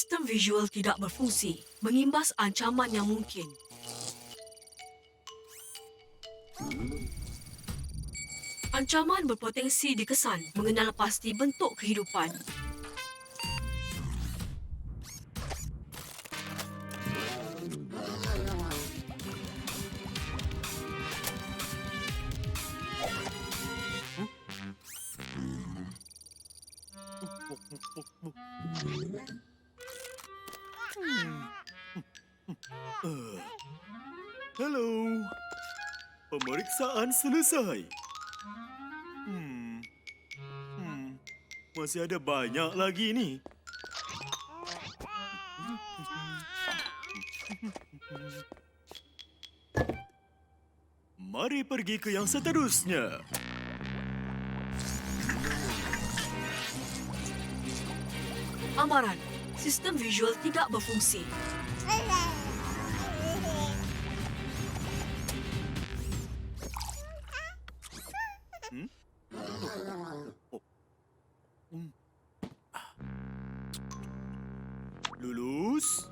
sistem visual tidak berfungsi, mengimbas ancaman yang mungkin. Ancaman berpotensi dikesan mengenal pasti bentuk kehidupan. Halo. Pemeriksaan selesai. Masih ada banyak lagi ni. Mari pergi ke yang seterusnya. Amaran, sistem visual tidak berfungsi. Lulus.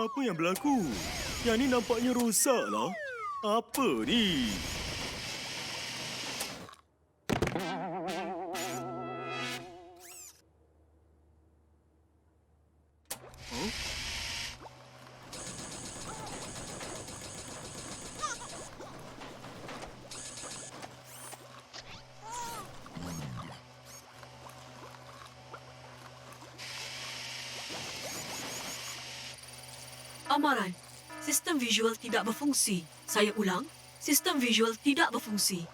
Apa yang berlaku? Yang ni nampaknya rosaklah. Apa ni? Amaran, sistem visual tidak berfungsi. Saya ulang, sistem visual tidak berfungsi.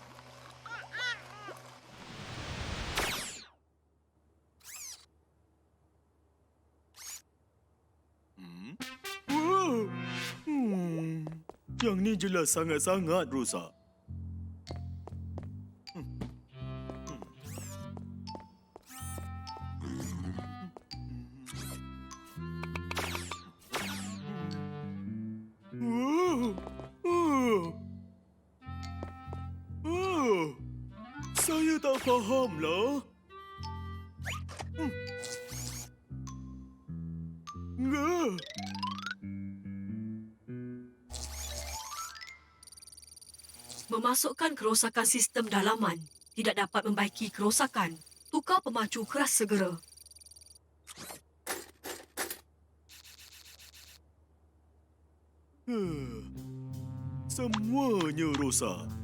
Yang ni jelas sangat-sangat rosak. Saya tak fahamlah. Enggak. Memasukkan kerosakan sistem dalaman tidak dapat membaiki kerosakan. Tukar pemacu keras segera. Semuanya rosak.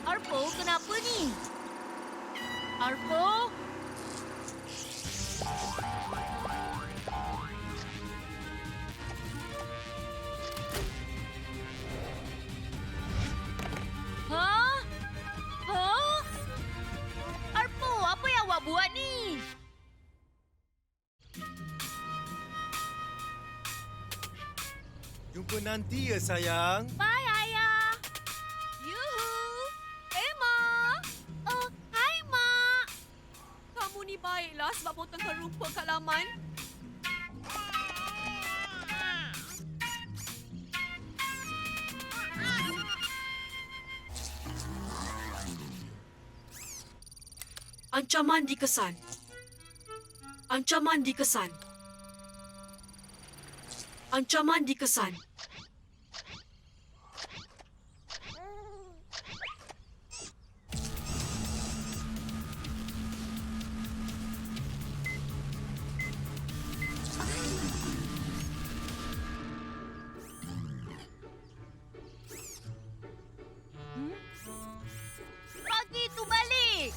Arpo, kenapa ni? Arpo? Jumpa nanti ya, sayang. Bye, Ayah. Yuhu. Ma. Oh, hai, Mak. Kamu ni baiklah sebab potongkan rumput kat laman. Ancaman dikesan. Ancaman dikesan. Ancaman dikesan. Bagi itu balik.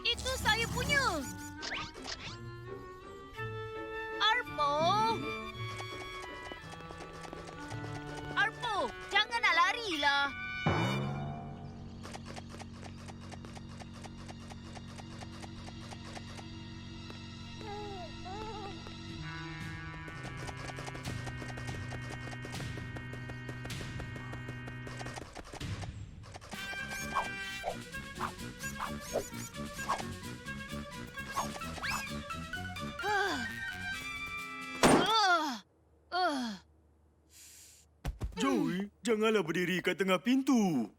Itu saya punya. Arpo. Arpo, jangan nak larilah. Joey, janganlah berdiri kat tengah pintu.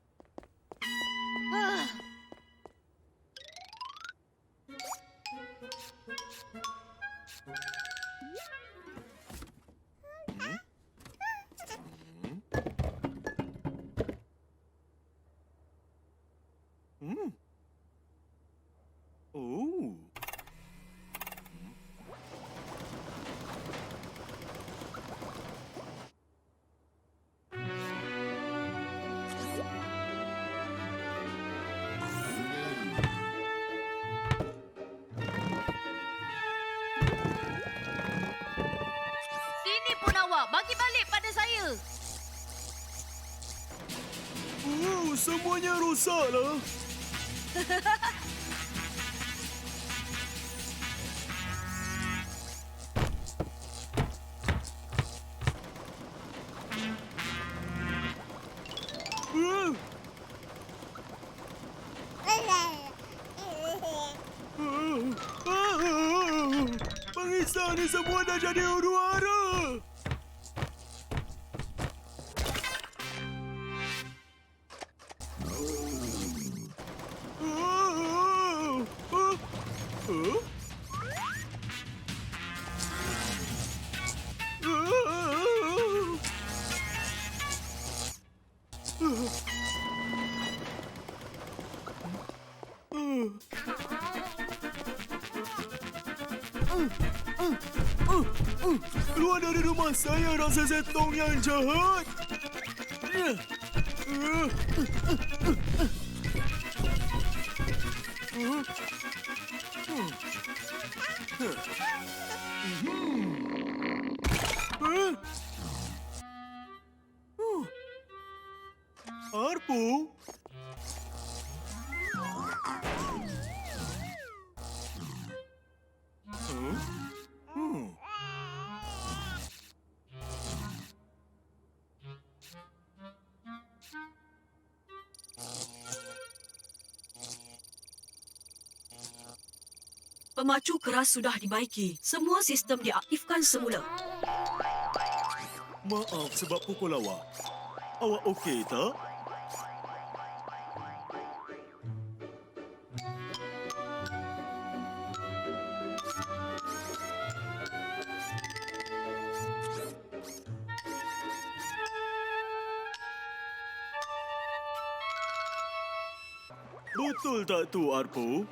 Oh. Sini pun awak, bagi balik pada saya. Semuanya rosaklah. Pengisah ni semua dah jadi huru-hara. Keluar dari rumah saya, rasa setong yang jahat. Arpo? Pemacu keras sudah dibaiki. Semua sistem diaktifkan semula. Maaf sebab pukul awak. Awak okey tak? Betul tak tu, Arpo?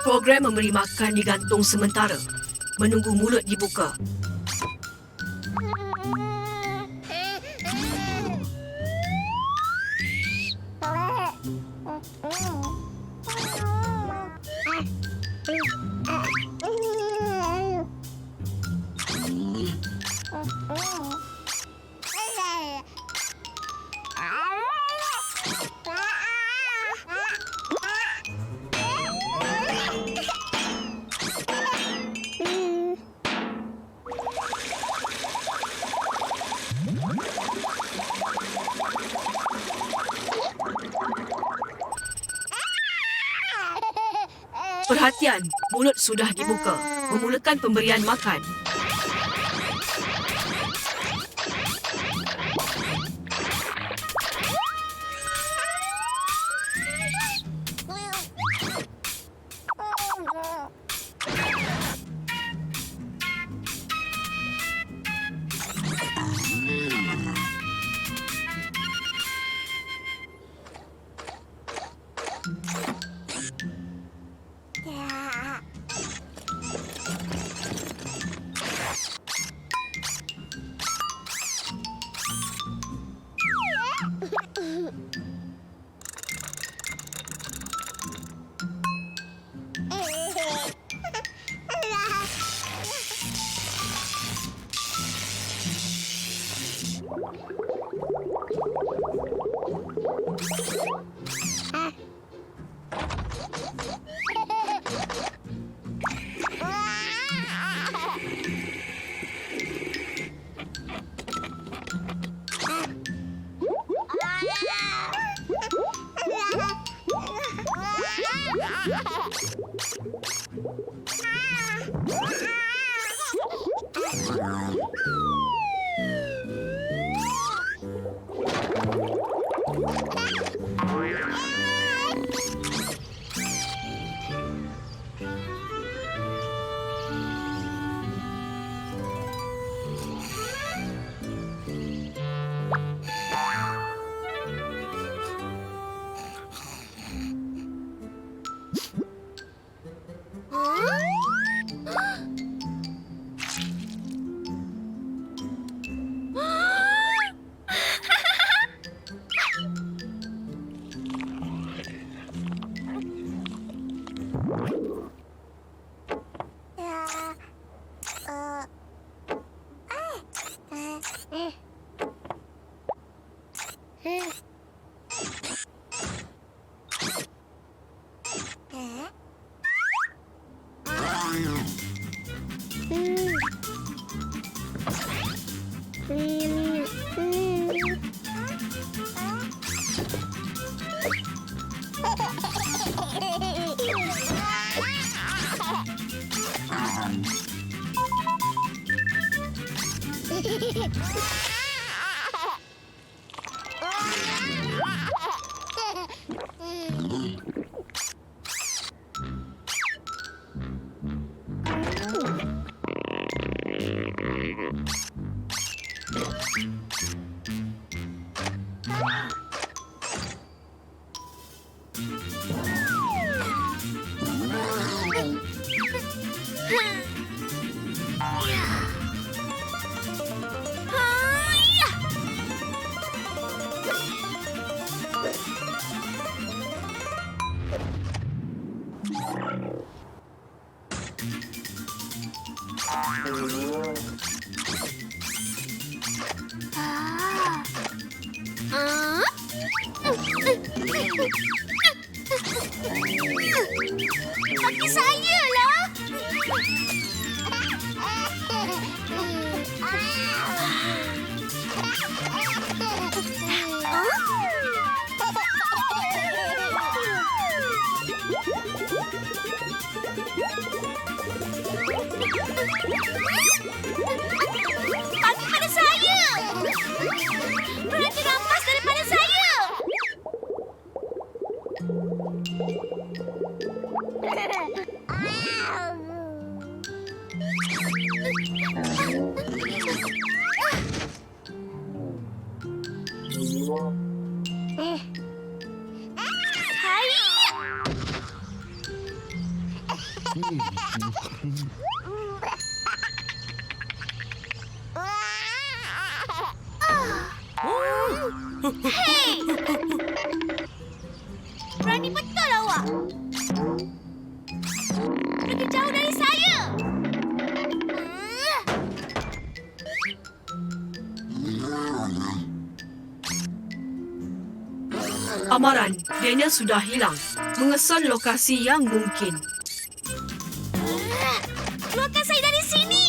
Program memberi makan digantung sementara. Menunggu mulut dibuka. Perhatian, mulut sudah dibuka. Memulakan pemberian makan. Kaki saya lah. Kaki pada saya. Berhenti rampas daripada saya. Hei! Berani betul awak. Pergi jauh dari saya. Amaran, Daniel sudah hilang. Mengesan lokasi yang mungkin. Keluarkan saya dari sini.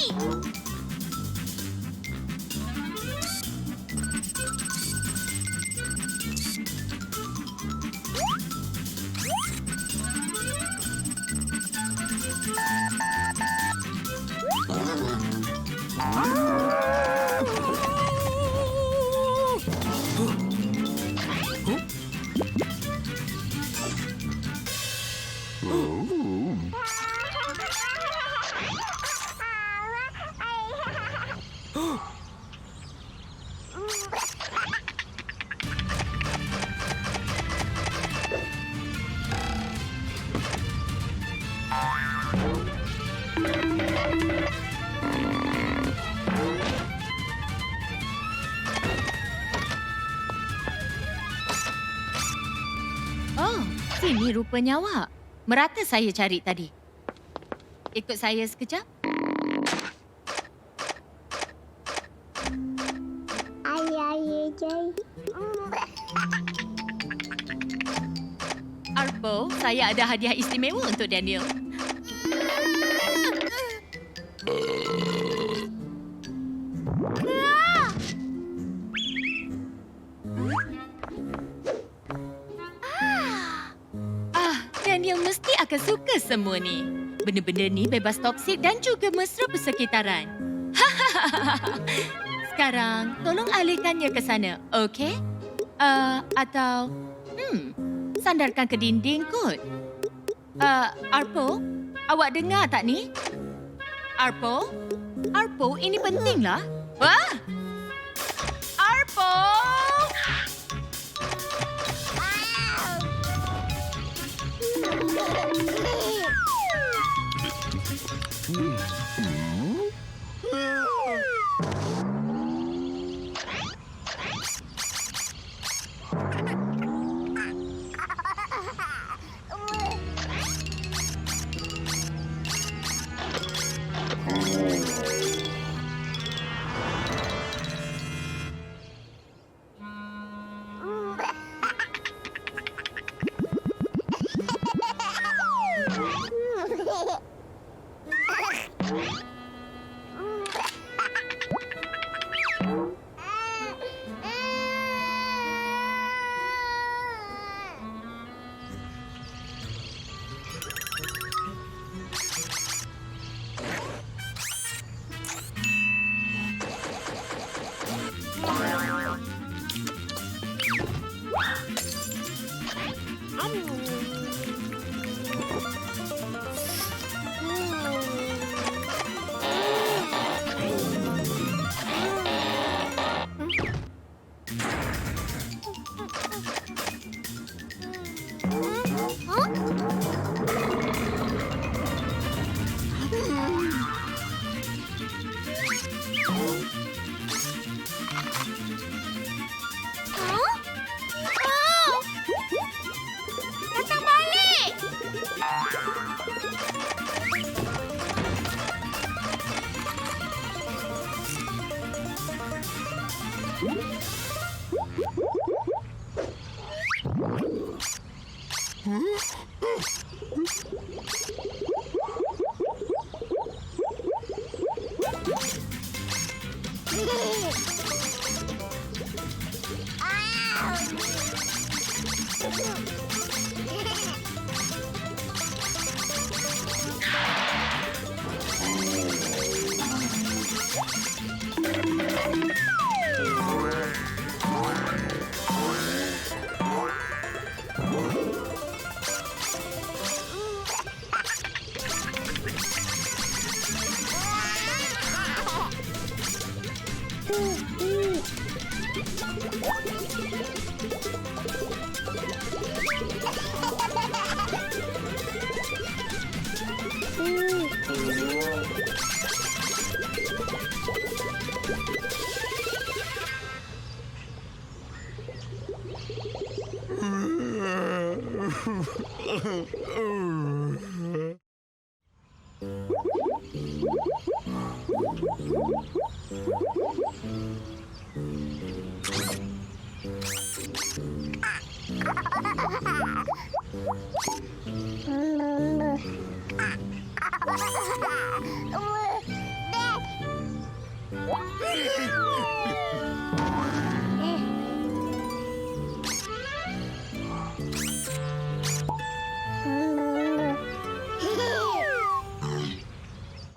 Sini rupanya awak. Merata saya cari tadi. Ikut saya sekejap. Arpo, saya ada hadiah istimewa untuk Daniel. Daniel mesti akan suka semua ni. Benda-benda ni bebas toksik dan juga mesra persekitaran. Sekarang, tolong alihkannya ke sana, okey? Atau, sandarkan ke dinding kot. Arpo, awak dengar tak ni? Arpo? Arpo, ini pentinglah. Wah! Arpo!